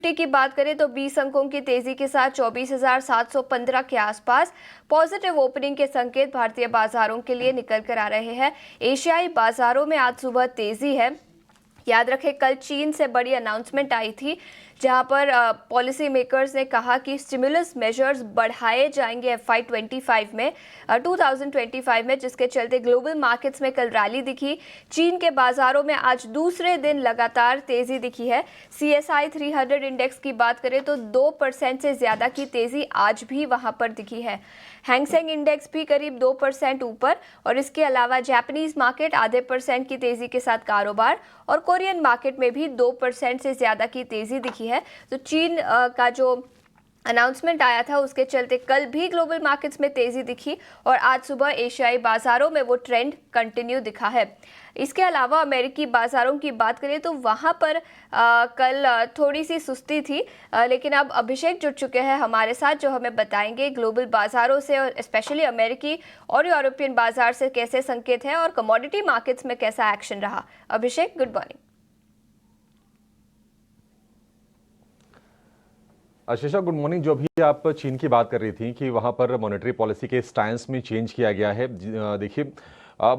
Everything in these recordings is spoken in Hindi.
निफ्टी की बात करें तो 20 अंकों की तेजी के साथ 24,715 के आसपास पॉजिटिव ओपनिंग के संकेत भारतीय बाजारों के लिए निकल कर आ रहे हैं। एशियाई बाजारों में आज सुबह तेजी है। याद रखें, कल चीन से बड़ी अनाउंसमेंट आई थी जहां पर पॉलिसी मेकर्स ने कहा कि स्टिमुलस मेजर्स बढ़ाए जाएंगे FY25 में 2025 में, जिसके चलते ग्लोबल मार्केट्स में कल रैली दिखी। चीन के बाजारों में आज दूसरे दिन लगातार तेजी दिखी है। CSI 300 इंडेक्स की बात करें तो 2% से ज्यादा की तेजी आज भी वहां पर दिखी है। हैंगसेंग इंडेक्स भी करीब 2% ऊपर, और इसके अलावा जापानीज मार्केट आधे % की तेजी के साथ कारोबार, और कोरियन मार्केट में भी 2% से ज्यादा की तेजी दिखी है। तो चीन का जो अनाउंसमेंट आया था उसके चलते कल भी ग्लोबल मार्केट्स में तेजी दिखी, और आज सुबह एशियाई बाजारों में वो ट्रेंड कंटिन्यू दिखा है। इसके अलावा अमेरिकी बाजारों की बात करें तो वहां पर कल थोड़ी सी सुस्ती थी, लेकिन अब अभिषेक जुड़ चुके हैं हमारे साथ जो हमें बताएंगे ग्लोबल बाजारों से और स्पेशली अमेरिकी और यूरोपियन बाजार से कैसे संकेत है और कमोडिटी मार्केट्स में कैसा एक्शन रहा। Abhishek, good morning. Ashisha, good morning. जो भी आप चीन की बात कर रही थी कि वहां पर मॉनेटरी पॉलिसी के स्टैंस में चेंज किया गया है, देखिए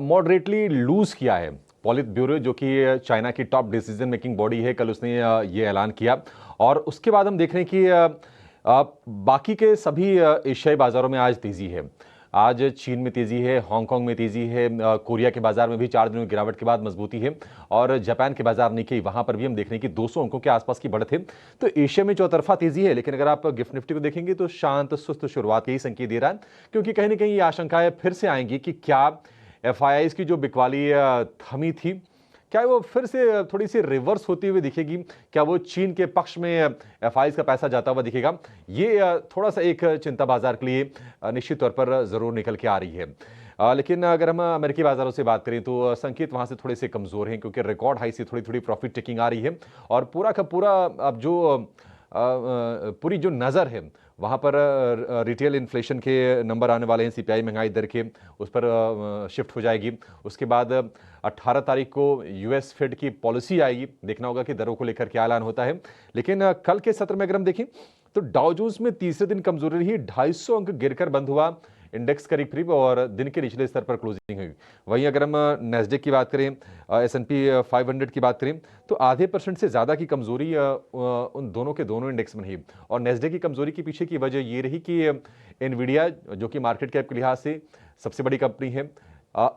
मॉडरेटली लूज किया है। पॉलिट ब्यूरो जो कि चाइना की टॉप डिसीजन मेकिंग बॉडी है, कल उसने ये ऐलान किया, और उसके बाद हम देख रहे हैं कि बाकी के सभी एशियाई बाजारों में आज तेजी है। आज चीन में तेजी है, हांगकांग में तेजी है, कोरिया के बाजार में भी 4 दिनों की गिरावट के बाद मजबूती है, और जापान के बाजार निक्केई वहां पर भी हम देख रहे हैं कि 200 अंकों के आसपास की बढ़त है। तो एशिया में चौतरफा तेजी है, लेकिन अगर आप गिफ्ट निफ्टी को देखेंगे तो शांत सुस्त शुरुआत के ही संकेत दे रहा है, क्योंकि कहीं ना कहीं ये आशंकाएं फिर से आएंगी कि क्या FIIs की जो बिकवाली थमी थी, क्या वो फिर से थोड़ी सी रिवर्स होती हुई दिखेगी? क्या वो चीन के पक्ष में FIIs का पैसा जाता हुआ दिखेगा? ये थोड़ा सा एक चिंता बाजार के लिए निश्चित तौर पर जरूर निकल के आ रही है। लेकिन अगर हम अमेरिकी बाजारों से बात करें तो संकेत वहां से थोड़े से कमजोर हैं, क्योंकि रिकॉर्ड हाई से थोड़ी थोड़ी प्रॉफिट टेकिंग आ रही है, और पूरा का पूरा अब जो पूरी जो नज़र है वहाँ पर रिटेल इन्फ्लेशन के नंबर आने वाले हैं, CPI महंगाई दर के, उस पर शिफ्ट हो जाएगी। उसके बाद 18 तारीख को US फेड की पॉलिसी आएगी, देखना होगा कि दरों को लेकर क्या ऐलान होता है। लेकिन कल के सत्र में अगर हम देखें तो डाउ जोन्स में तीसरे दिन कमजोरी रही, 250 अंक गिरकर बंद हुआ, इंडेक्स करीब करीब और दिन के निचले स्तर पर क्लोजिंग हुई। वहीं अगर हम नेस्डेक की बात करें, S&P 500 की बात करें, तो आधे % से ज़्यादा की कमजोरी उन दोनों के दोनों इंडेक्स में रही। और नेस्डेक की कमजोरी के पीछे की वजह ये रही कि एनवीडिया, जो कि मार्केट कैप के लिहाज से सबसे बड़ी कंपनी है,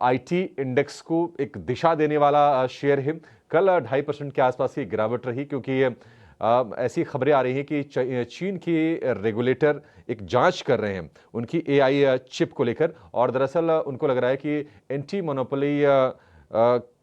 IT इंडेक्स को एक दिशा देने वाला शेयर है, कल 2.5% के आसपास की गिरावट रही, क्योंकि ऐसी खबरें आ रही हैं कि चीन के रेगुलेटर एक जांच कर रहे हैं उनकी AI चिप को लेकर, और दरअसल उनको लग रहा है कि एंटी मोनोपोली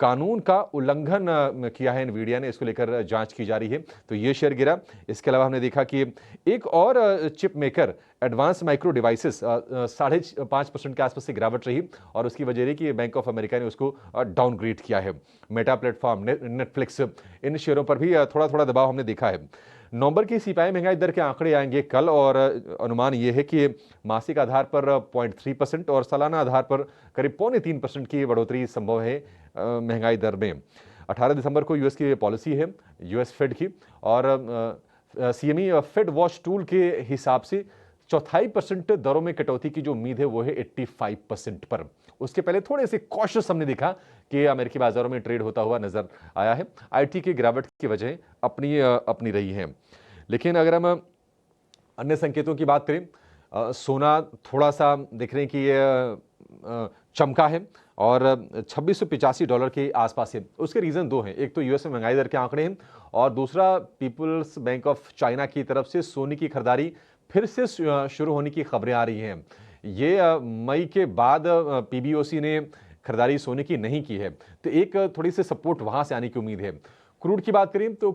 कानून का उल्लंघन किया है एनवीडिया ने, इसको लेकर जांच की जा रही है, तो ये शेयर गिरा। इसके अलावा हमने देखा कि एक और chip maker advance micro devices 5.5% के आसपास से गिरावट रही, और उसकी वजह रही कि बैंक ऑफ अमेरिका ने उसको डाउनग्रेड किया है। मेटा प्लेटफॉर्म, नेटफ्लिक्स, इन शेयरों पर भी थोड़ा थोड़ा दबाव हमने देखा है। नवंबर की CPI महंगाई दर के आंकड़े आएंगे कल, और अनुमान यह है कि मासिक आधार पर 0.3% और सालाना आधार पर करीब 2.25% की बढ़ोतरी संभव है महंगाई दर में। 18 दिसंबर को US की पॉलिसी है, US फेड की, और CME फेड वॉच टूल के हिसाब से 0.25% दरों में कटौती की जो उम्मीद है वो है 85% पर। उसके पहले थोड़े से कॉशियस हमने देखा कि अमेरिकी बाजारों में ट्रेड होता हुआ नजर आया है। IT की गिरावट की वजह अपनी रही है। लेकिन अगर हम अन्य संकेतों की बात करें, सोना थोड़ा सा देख रहे हैं कि ये चमका है और $2685 के आसपास है। उसके रीजन दो हैं, एक तो US में महंगाई दर के आंकड़े हैं, और दूसरा पीपुल्स बैंक ऑफ चाइना की तरफ से सोने की खरीदारी फिर से शुरू होने की खबरें आ रही हैं। ये मई के बाद PBOC ने खरीदारी सोने की नहीं की है, तो एक थोड़ी सी सपोर्ट वहां से आने की उम्मीद है। क्रूड की बात करें तो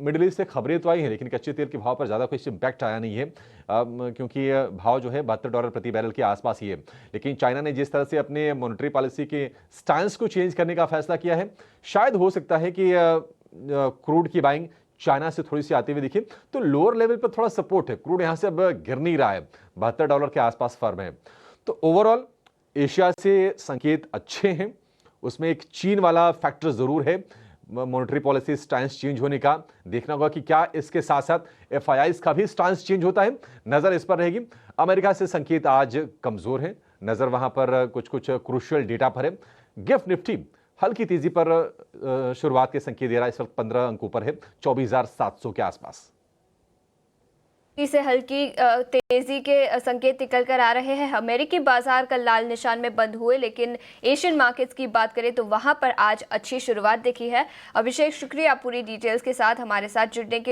मिडिल ईस्ट से खबरें तो आई हैं, लेकिन कच्चे तेल के भाव पर ज़्यादा कुछ इम्पैक्ट आया नहीं है, क्योंकि भाव जो है $72 प्रति बैरल के आसपास ही है। लेकिन चाइना ने जिस तरह से अपने मॉनेटरी पॉलिसी के स्टांस को चेंज करने का फैसला किया है, शायद हो सकता है कि क्रूड की बाइंग चाइना से थोड़ी सी आती हुई दिखे, तो लोअर लेवल पर थोड़ा सपोर्ट है। क्रूड यहां से अब गिर नहीं रहा है, $72 के आसपास फर्म है। तो ओवरऑल एशिया से संकेत अच्छे हैं, उसमें एक चीन वाला फैक्टर जरूर है। मॉनेटरी पॉलिसी स्टांस चेंज होने का। देखना होगा कि क्या इसके साथ साथ एफआईआईज का भी स्टांस चेंज होता है, नजर इस पर रहेगी। अमेरिका से संकेत आज कमजोर है, नजर वहां पर कुछ कुछ क्रूशियल डेटा पर है। गिफ्ट निफ्टी हल्की तेजी पर शुरुआत के संकेत दे रहा है, इस वक्त 15 अंकों पर है, 24,700 के आसपास। से हल्की तेजी के संकेत निकल कर आ रहे हैं। अमेरिकी बाजार कल लाल निशान में बंद हुए, लेकिन एशियन मार्केट्स की बात करें तो वहां पर आज अच्छी शुरुआत देखी है। अभिषेक, शुक्रिया पूरी डिटेल्स के साथ हमारे साथ जुड़ने के